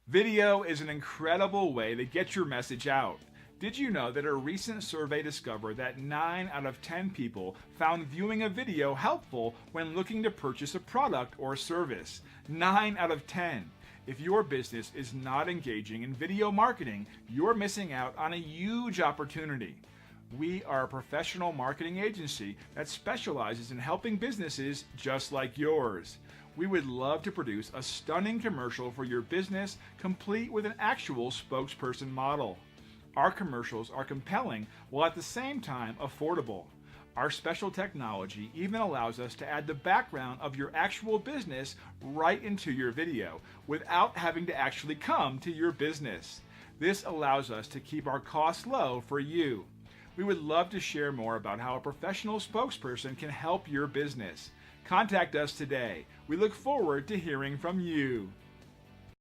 Video is an incredible way to get your message out. Did you know that a recent survey discovered that 9 out of 10 people found viewing a video helpful when looking to purchase a product or service? 9 out of 10. If your business is not engaging in video marketing, you're missing out on a huge opportunity. We are a professional marketing agency that specializes in helping businesses just like yours. We would love to produce a stunning commercial for your business, complete with an actual spokesperson model. Our commercials are compelling while at the same time affordable. Our special technology even allows us to add the background of your actual business right into your video without having to actually come to your business. This allows us to keep our costs low for you. We would love to share more about how a professional spokesperson can help your business. Contact us today. We look forward to hearing from you.